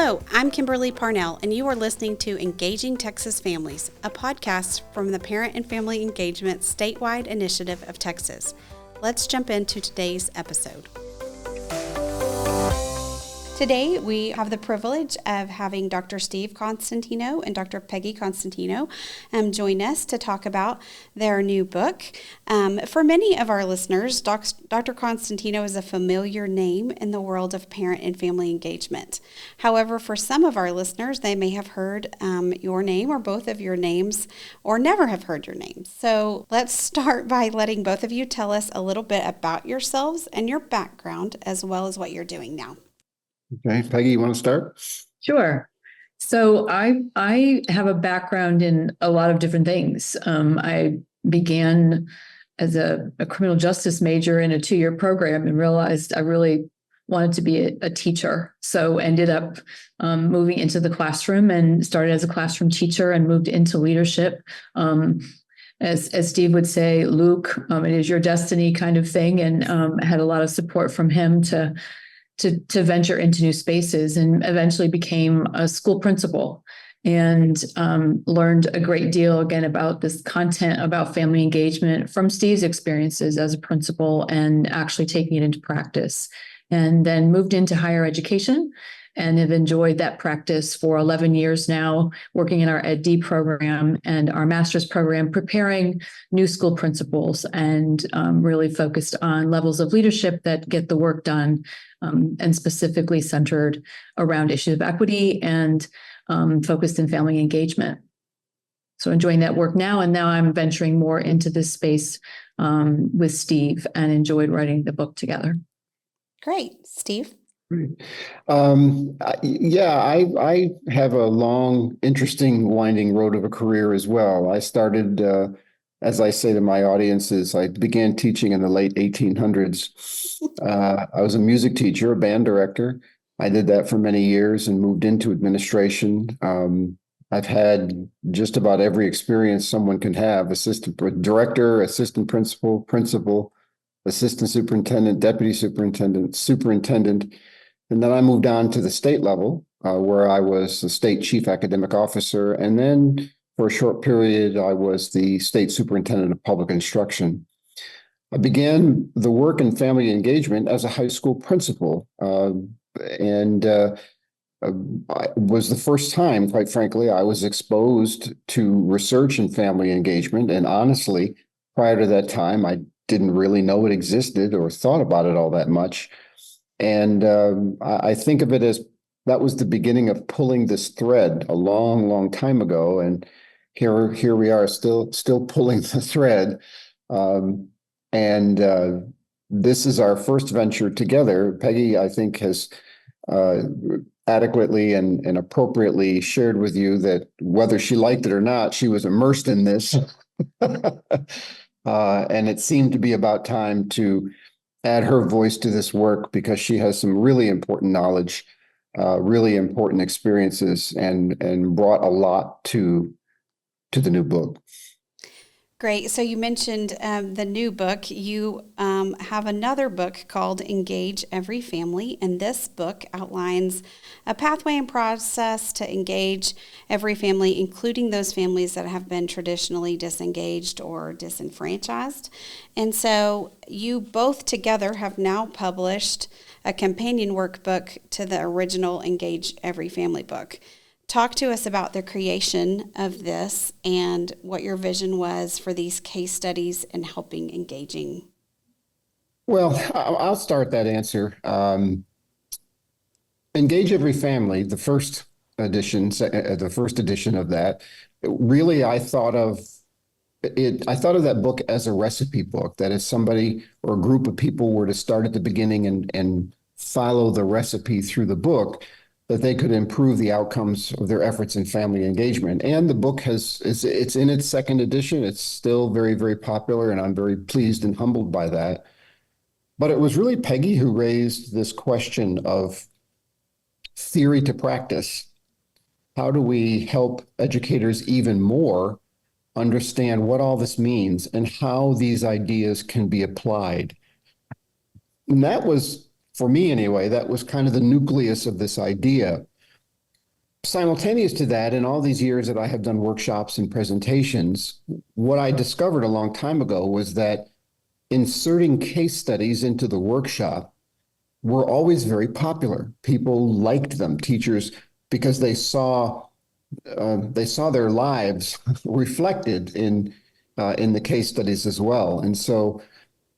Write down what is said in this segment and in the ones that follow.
Hello, I'm Kimberly Parnell, and you are listening to Engaging Texas Families, a podcast from the Parent and Family Engagement Statewide Initiative of Texas. Let's jump into today's episode. Today, we have the privilege of having Dr. Steve Constantino and Dr. Peggie Constantino join us to talk about their new book. For many of our listeners, Dr. Constantino is a familiar name in the world of parent and family engagement. However, for some of our listeners, they may have heard your name or both of your names or never have heard your name. So let's start by letting both of you tell us a little bit about yourselves and your background, as well as what you're doing now. Okay, Peggy, you want to start? Sure. So I have a background in a lot of different things. I began as a criminal justice major in a 2-year program and realized I really wanted to be a teacher. So ended up moving into the classroom and started as a classroom teacher and moved into leadership. As Steve would say, Luke, it is your destiny kind of thing, and had a lot of support from him to venture into new spaces, and eventually became a school principal and learned a great deal again about this content about family engagement from Steve's experiences as a principal and actually taking it into practice. And then moved into higher education and have enjoyed that practice for 11 years now, working in our EdD program and our master's program, preparing new school principals, and really focused on levels of leadership that get the work done, and specifically centered around issues of equity and focused in family engagement. So enjoying that work now, and now I'm venturing more into this space with Steve, and enjoyed writing the book together. Great. Steve? Great. I have a long, interesting, winding road of a career as well. I started, as I say to my audiences, I began teaching in the late 1800s. I was a music teacher, a band director. I did that for many years and moved into administration. I've had just about every experience someone can have: assistant director, assistant principal, assistant superintendent, deputy superintendent, superintendent. And then I moved on to the state level, where I was the state chief academic officer. And then for a short period, I was the state superintendent of public instruction. I began the work in family engagement as a high school principal. It was the first time, quite frankly, I was exposed to research in family engagement. And honestly, prior to that time, I didn't really know it existed or thought about it all that much. And I think of it as that was the beginning of pulling this thread a long, long time ago. And here we are still pulling the thread. This is our first venture together. Peggy, I think, has adequately and appropriately shared with you that whether she liked it or not, she was immersed in this. And it seemed to be about time to add her voice to this work, because she has some really important knowledge, really important experiences, and brought a lot to the new book. Great. So you mentioned the new book. You have another book called Engage Every Family, and this book outlines a pathway and process to engage every family, including those families that have been traditionally disengaged or disenfranchised. And so you both together have now published a companion workbook to the original Engage Every Family book. Talk to us about the creation of this and what your vision was for these case studies and helping engaging. Well, I'll start that answer. Engage Every Family, the first edition of that, really I thought of that book as a recipe book, that if somebody or a group of people were to start at the beginning and follow the recipe through the book, that they could improve the outcomes of their efforts in family engagement. And the book it's in its second edition. It's still very, very popular, and I'm very pleased and humbled by that. But it was really Peggy who raised this question of theory to practice. How do we help educators even more understand what all this means and how these ideas can be applied? And that was, for me anyway, that was kind of the nucleus of this idea. Simultaneous to that, in all these years that I have done workshops and presentations, what I discovered a long time ago was that inserting case studies into the workshop were always very popular. People liked them, teachers, because they saw their lives reflected in the case studies as well. And so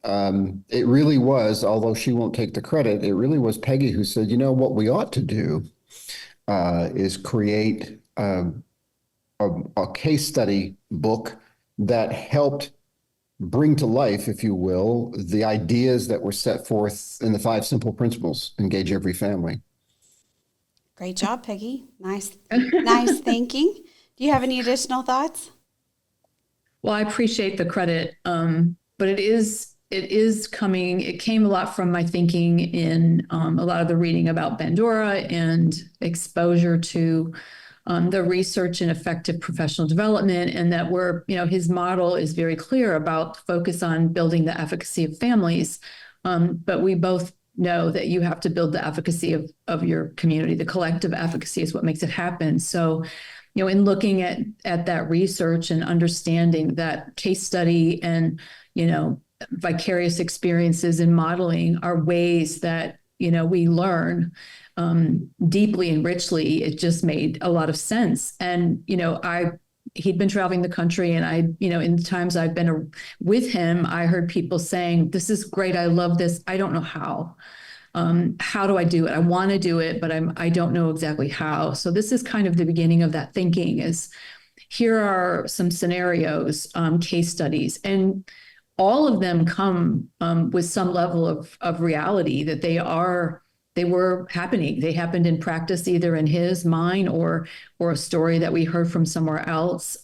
it really was, although she won't take the credit, it really was Peggy who said, you know, what we ought to do is create a case study book that helped bring to life, if you will, the ideas that were set forth in the 5 simple principles, engage every family. Great job, Peggy. Nice, nice thinking. Do you have any additional thoughts? Well, I appreciate the credit, but it came a lot from my thinking in a lot of the reading about Bandura and exposure to the research in effective professional development, and that his model is very clear about focus on building the efficacy of families. But we both know that you have to build the efficacy of your community. The collective efficacy is what makes it happen. So, in looking at that research and understanding that case study and, vicarious experiences and modeling are ways that, we learn deeply and richly, it just made a lot of sense. And, he'd been traveling the country, and in the times I've been with him, I heard people saying, "This is great. I love this. I don't know how. How do I do it? I want to do it, but I don't know exactly how." So this is kind of the beginning of that thinking. Is here are some scenarios, case studies, and all of them come with some level of reality that they were happening. They happened in practice, either in his mind or a story that we heard from somewhere else,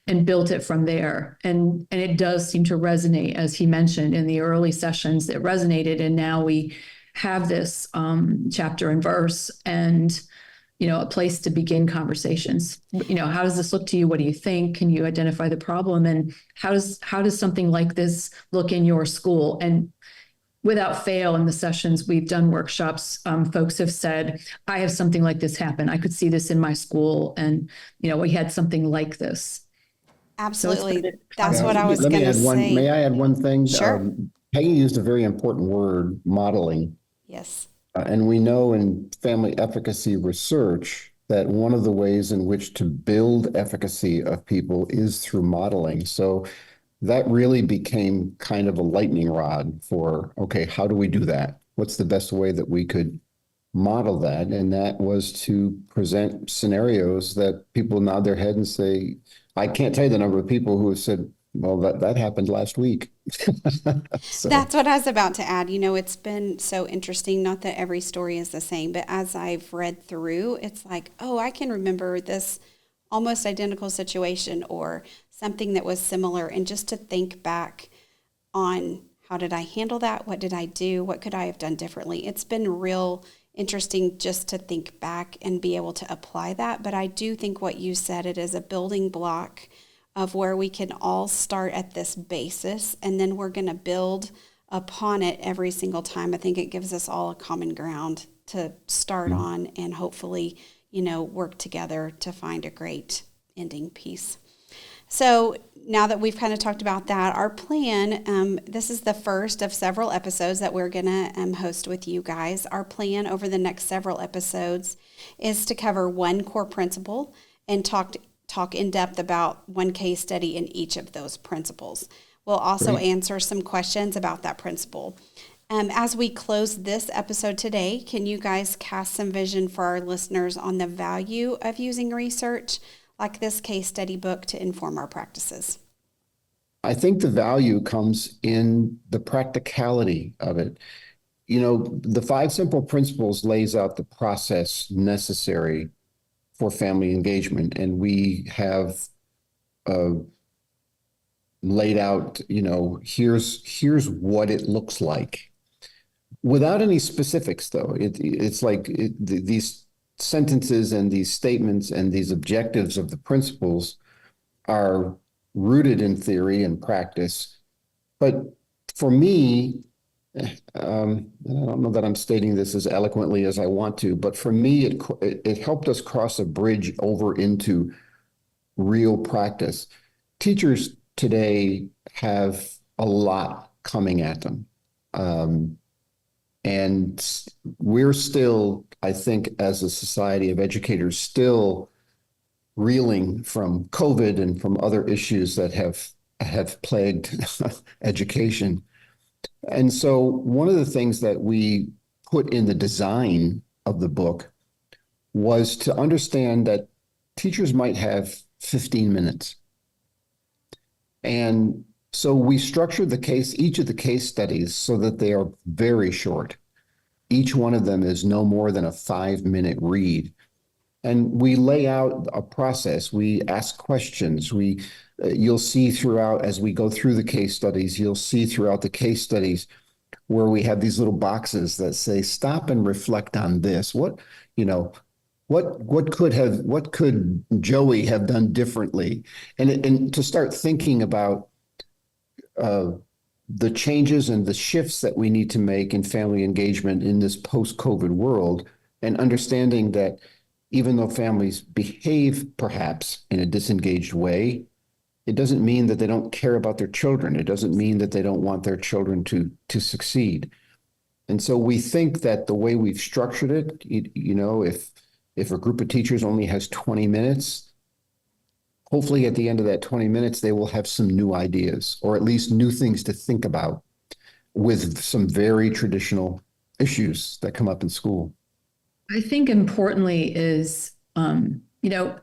and built it from there. And it does seem to resonate, as he mentioned in the early sessions. It resonated, and now we have this chapter and verse, and a place to begin conversations. How does this look to you? What do you think? Can you identify the problem? And how does something like this look in your school? And without fail, in the sessions we've done workshops, folks have said, I have something like this happen. I could see this in my school. And, we had something like this. Absolutely. So That's what I was going to say. May I add one thing? Sure. Peggy used a very important word, modeling. Yes. And we know in family efficacy research that one of the ways in which to build efficacy of people is through modeling. So that really became kind of a lightning rod for, okay, how do we do that? What's the best way that we could model that? And that was to present scenarios that people nod their head and say, I can't tell you the number of people who have said, well, that happened last week. So. That's what I was about to add. It's been so interesting. Not that every story is the same, but as I've read through, it's like, oh, I can remember this almost identical situation or something that was similar. And just to think back on how did I handle that? What did I do? What could I have done differently? It's been real interesting just to think back and be able to apply that. But I do think what you said, it is a building block of where we can all start at this basis, and then we're going to build upon it every single time. I think it gives us all a common ground to start on, and hopefully, work together to find a great ending piece. So now that we've kind of talked about that, our plan, this is the first of several episodes that we're going to host with you guys. Our plan over the next several episodes is to cover one core principle and talk in depth about one case study in each of those principles. We'll also answer some questions about that principle. As we close this episode today, can you guys cast some vision for our listeners on the value of using research like this case study book to inform our practices? I think the value comes in the practicality of it. The 5 simple principles lays out the process necessary for family engagement. And we have laid out, here's what it looks like. Without any specifics, though, it's like these sentences and these statements and these objectives of the principles are rooted in theory and practice. But for me, I don't know that I'm stating this as eloquently as I want to, but for me, it helped us cross a bridge over into real practice. Teachers today have a lot coming at them. Um, and we're still, I think, as a society of educators, still reeling from COVID and from other issues that have plagued education. And so one of the things that we put in the design of the book was to understand that teachers might have 15 minutes. And so we structured each of the case studies so that they are very short. Each one of them is no more than a 5-minute read. And we lay out a process. We ask questions. You'll see throughout, as we go through the case studies, you'll see throughout the case studies where we have these little boxes that say, stop and reflect on this. What could Joey have done differently? And to start thinking about the changes and the shifts that we need to make in family engagement in this post-COVID world, and understanding that even though families behave perhaps in a disengaged way, it doesn't mean that they don't care about their children. It doesn't mean that they don't want their children to succeed. And so we think that the way we've structured it, if a group of teachers only has 20 minutes, hopefully at the end of that 20 minutes, they will have some new ideas, or at least new things to think about with some very traditional issues that come up in school. I think importantly is,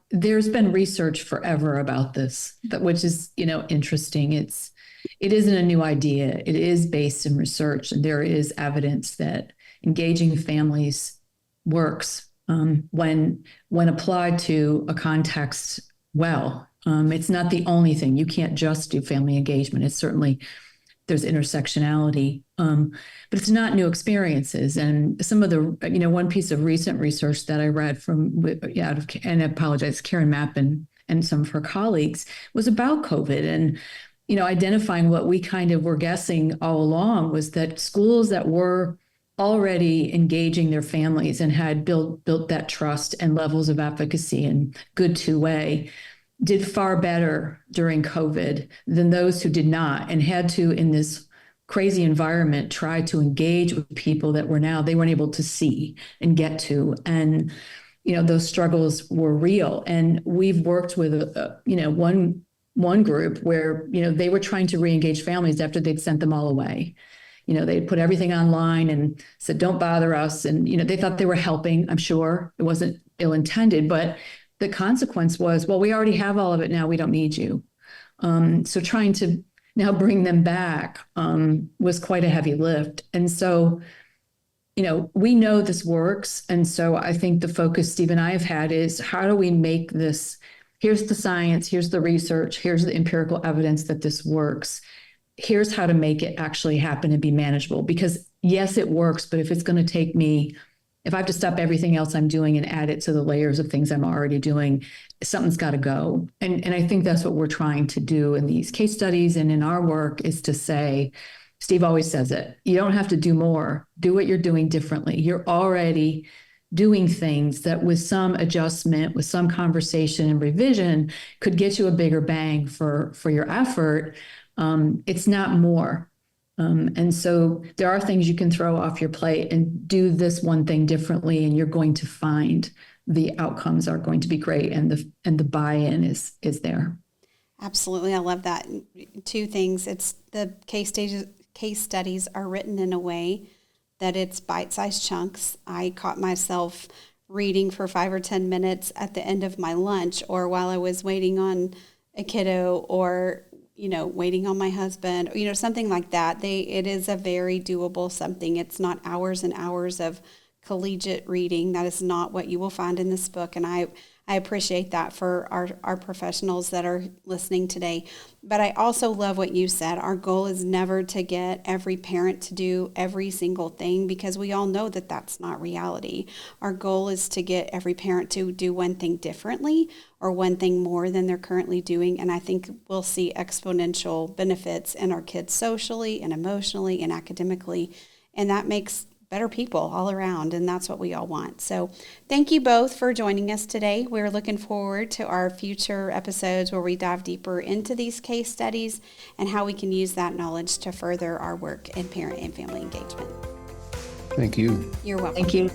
there's been research forever about this, which is, interesting. It isn't a new idea. It is based in research, and there is evidence that engaging families works when applied to a context well. It's not the only thing. You can't just do family engagement. It's certainly, there's intersectionality, but it's not new experiences. And some of the, one piece of recent research that I read and I apologize, Karen Mapp and some of her colleagues, was about COVID. And, identifying what we kind of were guessing all along was that schools that were already engaging their families and had built that trust and levels of efficacy and good two-way did far better during COVID than those who did not, and had to, in this crazy environment, try to engage with people that they weren't able to see and get to. And, those struggles were real. And we've worked with, one group where, they were trying to re-engage families after they'd sent them all away. They'd put everything online and said, don't bother us. And, they thought they were helping. I'm sure it wasn't ill-intended, but the consequence was, well, we already have all of it now. We don't need you. So trying to now bring them back was quite a heavy lift. And so, we know this works. And so I think the focus Steve and I have had is, how do we make this, here's the science, here's the research, here's the empirical evidence that this works. Here's how to make it actually happen and be manageable. Because yes, it works, but if it's going to take me, if I have to stop everything else I'm doing and add it to the layers of things I'm already doing, something's got to go. And I think that's what we're trying to do in these case studies and in our work, is to say, Steve always says it, you don't have to do more, do what you're doing differently. You're already doing things that with some adjustment, with some conversation and revision, could get you a bigger bang for your effort. It's not more. And so there are things you can throw off your plate and do this one thing differently, and you're going to find the outcomes are going to be great, and the buy-in is there. Absolutely. I love that. Two things. It's the case studies are written in a way that it's bite-sized chunks. I caught myself reading for 5 or 10 minutes at the end of my lunch, or while I was waiting on a kiddo, or waiting on my husband, something like that. It is a very doable something. It's not hours and hours of collegiate reading. That is not what you will find in this book. And I I appreciate that for our professionals that are listening today. But I also love what you said. Our goal is never to get every parent to do every single thing, because we all know that that's not reality. Our goal is to get every parent to do one thing differently or one thing more than they're currently doing. And I think we'll see exponential benefits in our kids socially and emotionally and academically. And that makes better people all around, and that's what we all want. So thank you both for joining us today. We're looking forward to our future episodes where we dive deeper into these case studies and how we can use that knowledge to further our work in parent and family engagement. Thank you. You're welcome. Thank you.